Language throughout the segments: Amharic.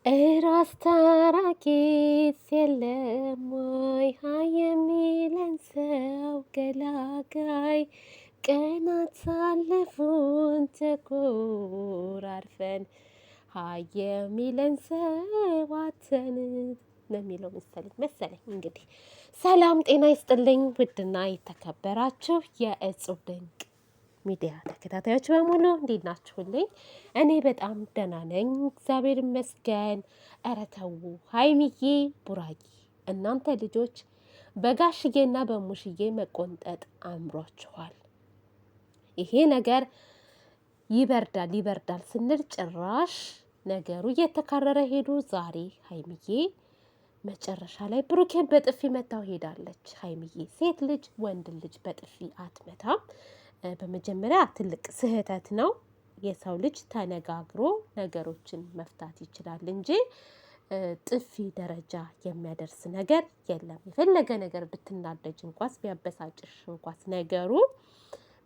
እራስ ታራቂስ የለም ወይ ሃይ የሚለን ሰው ገላጋይ ቀናት ሳለፉን ተኮራርፈን ሃይ የሚለን ሰው አተን ነው የሚለው መሰለኝ። እንግዲህ ሰላም ጤና ይስጥልኝ ውድና የተከበራችሁ የእጹብ ድንቅ ሚዲያ ተከታታዮች በሙሉ እንዴት ናችሁልኝ? እኔ በጣም ደህና ነኝ፣ እግዚአብሔር ይመስገን። ኧረ ተው ሀይሚዬ ቡራዬ፣ እናንተ ልጆች በጋሽዬና በሙሽዬ መቆንጠጥ አምሯችኋል። ይሄ ነገር ይበርዳል ስንል ጭራሽ ነገሩ እየተካረረ ሄዱ። ዛሬ ሀይሚዬ መጨረሻ ላይ ብሩኬን በጥፊ መታው ሄዳለች። ሀይሚዬ ሴት ልጅ ወንድ ልጅ በጥፊ አትመታም። በመጀመሪያ ትልቅ ስህተት ነው። የሰው ልጅ ተነጋግሮ ነገሮችን መፍታት ይችላል እንጂ ጥፊ ደረጃ የሚያደርስ ነገር የለም። የፈለገ ነገር ብትናደጅ እንኳስ ቢያበሳጭሽ እንኳስ ነገሩ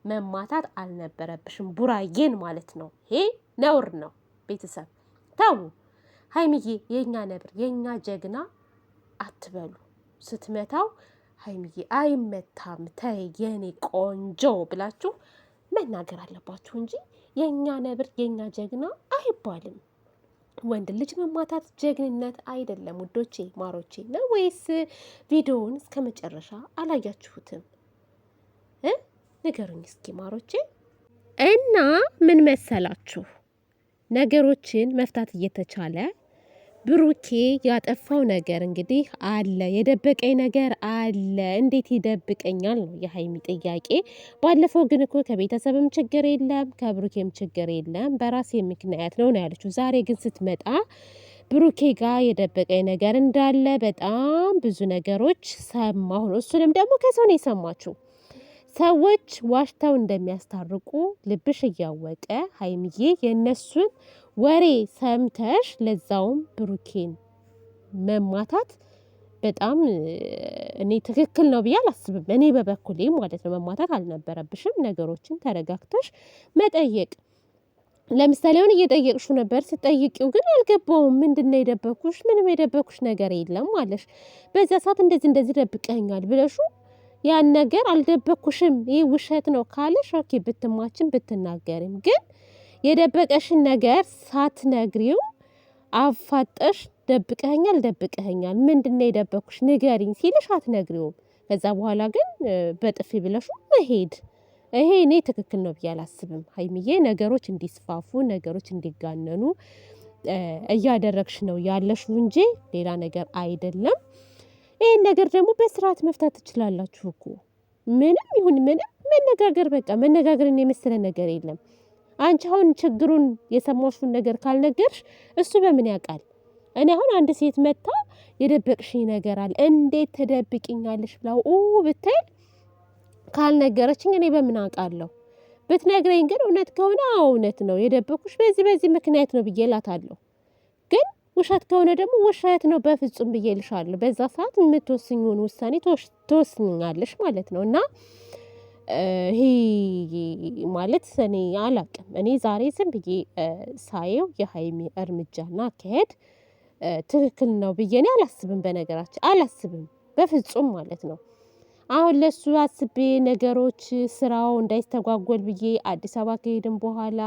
መማታት አልነበረብሽም፣ ቡራዬን ማለት ነው። ይሄ ነውር ነው። ቤተሰብ ተው። ሀይሚዬ የኛ ነብር የኛ ጀግና አትበሉ። ስትመታው ሀይሚዬ አይመታም ተይ የኔ ቆንጆ ብላችሁ መናገር አለባችሁ እንጂ የኛ ነብር የኛ ጀግና አይባልም። ወንድ ልጅ መማታት ጀግንነት አይደለም ውዶቼ ማሮቼ። ነው ወይስ ቪዲዮውን እስከ መጨረሻ አላያችሁትም? ንገሩኝ እስኪ ማሮቼ። እና ምን መሰላችሁ ነገሮችን መፍታት እየተቻለ ብሩኬ ያጠፋው ነገር እንግዲህ አለ፣ የደበቀኝ ነገር አለ። እንዴት ይደብቀኛል ነው የሀይሚ ጥያቄ። ባለፈው ግን እኮ ከቤተሰብም ችግር የለም ከብሩኬም ችግር የለም በራሴ ምክንያት ነው ነው ያለችው። ዛሬ ግን ስትመጣ ብሩኬ ጋር የደበቀኝ ነገር እንዳለ በጣም ብዙ ነገሮች ሰማሁ ነው። እሱንም ደግሞ ከሰው ነው የሰማችው። ሰዎች ዋሽተው እንደሚያስታርቁ ልብሽ እያወቀ ሀይሚዬ የእነሱን ወሬ ሰምተሽ ለዛውም ብሩኬን መማታት በጣም እኔ ትክክል ነው ብዬ አላስብም። እኔ በበኩሌ ማለት ነው መማታት አልነበረብሽም። ነገሮችን ተረጋግተሽ መጠየቅ። ለምሳሌ አሁን እየጠየቅሽው ነበር። ስትጠይቂው ግን አልገባውም። ምንድነው የደበኩሽ? ምንም የደበኩሽ ነገር የለም አለሽ። በዛ ሰዓት እንደዚህ ደብቀኛል ብለሹ ያን ነገር አልደበኩሽም ይህ ውሸት ነው ካለሽ ኦኬ ብትማችን ብትናገሪም፣ ግን የደበቀሽን ነገር ሳትነግሪው አፋጠሽ ደብቀኸኛል ምንድነው የደበኩሽ ንገሪኝ ሲልሽ አትነግሪውም። ከዛ በኋላ ግን በጥፊ ብለሹ መሄድ ይሄ እኔ ትክክል ነው ብዬ አላስብም። ሀይሚዬ ነገሮች እንዲስፋፉ ነገሮች እንዲጋነኑ እያደረግሽ ነው ያለሽው እንጂ ሌላ ነገር አይደለም። ይሄን ነገር ደግሞ በስርዓት መፍታት ትችላላችሁ እኮ። ምንም ይሁን ምንም መነጋገር፣ በቃ መነጋገርን የመሰለ ነገር የለም። አንቺ አሁን ችግሩን የሰማሽውን ነገር ካልነገርሽ እሱ በምን ያውቃል? እኔ አሁን አንድ ሴት መታ የደበቅሽኝ ነገር አለ እንዴት ተደብቅኛለሽ ብላው ብታይ ካልነገረችኝ እኔ በምን አውቃለሁ? ብትነግረኝ ግን እውነት ከሆነ እውነት ነው የደበኩሽ በዚህ ምክንያት ነው ብዬ እላታለሁ። ግን ውሸት ከሆነ ደግሞ ውሸት ነው በፍጹም ብዬ ልሻለሁ። በዛ ሰዓት የምትወስኙን ውሳኔ ትወስኛለሽ ማለት ነው። እና ይሄ ማለት እኔ አላቅም። እኔ ዛሬ ዝም ብዬ ሳየው የሀይሚ እርምጃና አካሄድ ትክክል ነው ብዬ እኔ አላስብም። በነገራችን አላስብም በፍጹም ማለት ነው። አሁን ለሱ አስቤ ነገሮች ስራው እንዳይስተጓጎል ብዬ አዲስ አበባ ከሄድን በኋላ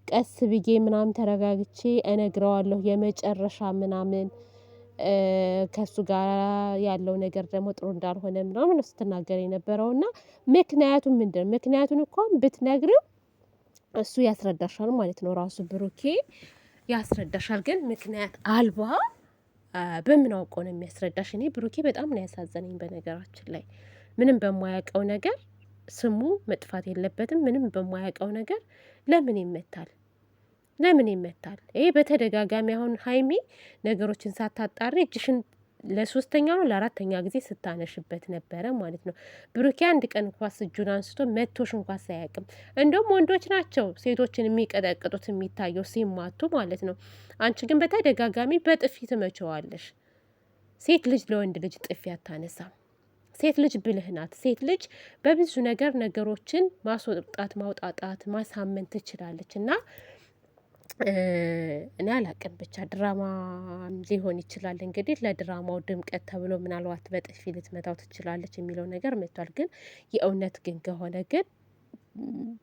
ቀስ ብዬ ምናምን ተረጋግቼ እነግረዋለሁ የመጨረሻ ምናምን ከሱ ጋር ያለው ነገር ደግሞ ጥሩ እንዳልሆነ ምናምን ስትናገር የነበረውና ምክንያቱም ምንድነው? ምክንያቱን እንኳን ብትነግሪው እሱ ያስረዳሻል ማለት ነው። ራሱ ብሩኬ ያስረዳሻል። ግን ምክንያት አልባ በምን አውቀው ነው የሚያስረዳሽ? እኔ ብሩኬ በጣም ነው ያሳዘነኝ በነገራችን ላይ። ምንም በማያውቀው ነገር ስሙ መጥፋት የለበትም። ምንም በማያውቀው ነገር ለምን ይመታል? ይሄ በተደጋጋሚ አሁን ሀይሚ ነገሮችን ሳታጣሪ እጅሽን ለሶስተኛ ነው ለአራተኛ ጊዜ ስታነሽበት ነበረ ማለት ነው። ብሩኬ አንድ ቀን እንኳስ እጁን አንስቶ መቶሽ እንኳስ አያውቅም። እንደውም ወንዶች ናቸው ሴቶችን የሚቀጠቅጡት የሚታየው ሲማቱ ማለት ነው። አንቺ ግን በተደጋጋሚ በጥፊ ትመቸዋለሽ። ሴት ልጅ ለወንድ ልጅ ጥፊ አታነሳም። ሴት ልጅ ብልህ ናት። ሴት ልጅ በብዙ ነገር ነገሮችን ማስወጣት፣ ማውጣጣት፣ ማሳመን ትችላለች እና እኔ አላቅም ብቻ ድራማ ሊሆን ይችላል እንግዲህ ለድራማው ድምቀት ተብሎ ምናልባት በጥፊ ልትመታው ትችላለች የሚለው ነገር መጥቷል። ግን የእውነት ግን ከሆነ ግን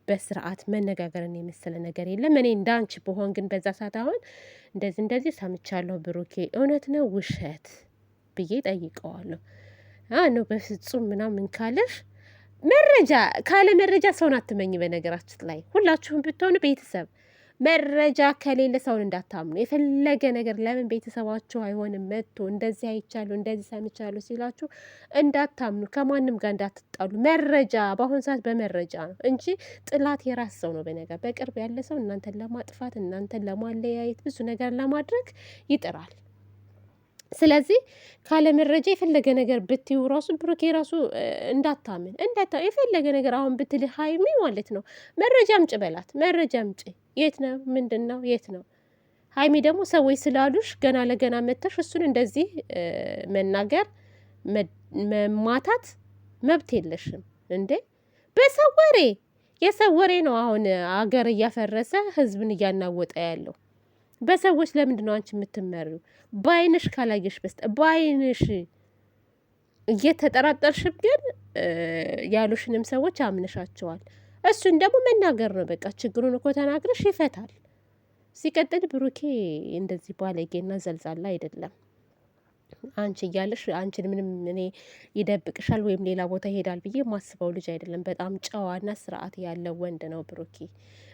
በስርዓት መነጋገርን የመሰለ ነገር የለም። እኔ እንዳንቺ በሆን ግን በዛ ሰዓት አሁን እንደዚህ ሰምቻለሁ ብሩኬ እውነት ነው ውሸት ብዬ ጠይቀዋለሁ። ነው በፍጹም ምናምን ካለሽ መረጃ ካለ መረጃ ሰውን አትመኝ። በነገራችን ላይ ሁላችሁም ብትሆኑ ቤተሰብ መረጃ ከሌለ ሰውን እንዳታምኑ። የፈለገ ነገር ለምን ቤተሰባችሁ አይሆንም መጥቶ እንደዚህ አይቻለሁ እንደዚህ ሰምቻለሁ ሲላችሁ እንዳታምኑ፣ ከማንም ጋር እንዳትጣሉ። መረጃ በአሁኑ ሰዓት በመረጃ ነው እንጂ ጥላት የራስ ሰው ነው። በነገር በቅርብ ያለ ሰው እናንተን ለማጥፋት እናንተን ለማለያየት ብዙ ነገር ለማድረግ ይጥራል። ስለዚህ ካለ መረጃ የፈለገ ነገር ብትዩ ራሱ ብሩኬ ራሱ እንዳታምን የፈለገ ነገር አሁን ብትልህ ሀይሚ ማለት ነው መረጃ አምጪ በላት። መረጃ አምጪ። የት ነው ምንድን ነው የት ነው? ሀይሚ ደግሞ ሰዎች ስላሉሽ ገና ለገና መተሽ እሱን እንደዚህ መናገር መማታት መብት የለሽም እንዴ! በሰው ወሬ የሰው ወሬ ነው አሁን አገር እያፈረሰ ህዝብን እያናወጠ ያለው። በሰዎች ለምንድን ነው አንቺ የምትመሪው? በአይንሽ ካላየሽ በስተ በአይንሽ እየተጠራጠርሽም ግን ያሉሽንም ሰዎች አምነሻቸዋል። እሱን ደግሞ መናገር ነው በቃ። ችግሩን እኮ ተናግረሽ ይፈታል። ሲቀጥል ብሩኬ እንደዚህ ባለጌና ዘልዛላ አይደለም። አንቺ እያለሽ አንቺን ምንም እኔ ይደብቅሻል ወይም ሌላ ቦታ ይሄዳል ብዬ ማስበው ልጅ አይደለም። በጣም ጨዋና ስርዓት ያለው ወንድ ነው ብሩኬ።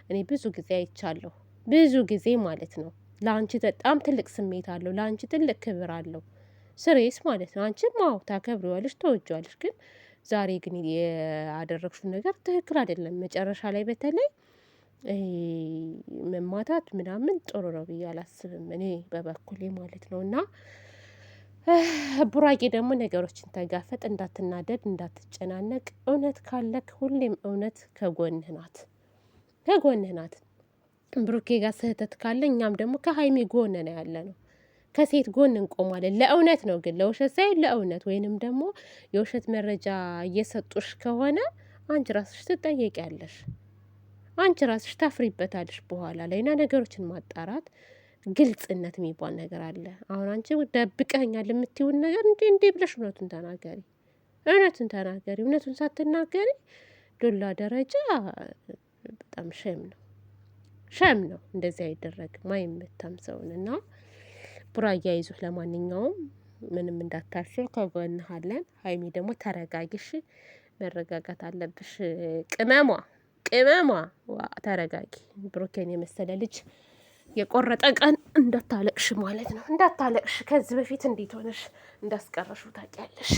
እኔ ብዙ ጊዜ አይቻለሁ፣ ብዙ ጊዜ ማለት ነው። ለአንቺ በጣም ትልቅ ስሜት አለው፣ ለአንቺ ትልቅ ክብር አለው። ስሬስ ማለት ነው። አንቺም አዎ ታከብሪዋለሽ፣ ተወጇዋለሽ። ግን ዛሬ ግን ያደረግሽው ነገር ትክክል አይደለም። መጨረሻ ላይ በተለይ መማታት ምናምን ጥሩ ነው ብዬ አላስብም እኔ በበኩሌ ማለት ነው። እና ቡራጌ ደግሞ ነገሮችን ተጋፈጥ፣ እንዳትናደድ፣ እንዳትጨናነቅ። እውነት ካለክ ሁሌም እውነት ከጎንህ ናት፣ ከጎንህ ናት። ብሩኬ ጋር ስህተት ካለ እኛም ደግሞ ከሀይሚ ጎን ነው ያለ ነው። ከሴት ጎን እንቆማለን። ለእውነት ነው ግን ለውሸት ሳይሆን ለእውነት። ወይንም ደግሞ የውሸት መረጃ እየሰጡሽ ከሆነ አንቺ ራስሽ ትጠየቂያለሽ፣ አንቺ ራስሽ ታፍሪበታለሽ በኋላ ላይ። እና ነገሮችን ማጣራት ግልጽነት የሚባል ነገር አለ። አሁን አንቺ ደብቀኛል የምትይውን ነገር እንዴ ብለሽ እውነቱን ተናገሪ፣ እውነቱን ተናገሪ። እውነቱን ሳትናገሪ ዱላ ደረጃ በጣም ሸም ነው፣ ሸም ነው። እንደዚህ አይደረግም፣ አይመታም ሰውን። እና ቡራያ ይዞህ ለማንኛውም ምንም እንዳታስብ ከጎንህ አለን። ሀይሚ ደግሞ ተረጋጊሽ፣ መረጋጋት አለብሽ። ቅመሟ ቅመሟ ተረጋጊ። ብሩኬን የመሰለ ልጅ የቆረጠ ቀን እንዳታለቅሽ ማለት ነው። እንዳታለቅሽ። ከዚህ በፊት እንዴት ሆነሽ እንዳስቀረሹ ታውቂያለሽ።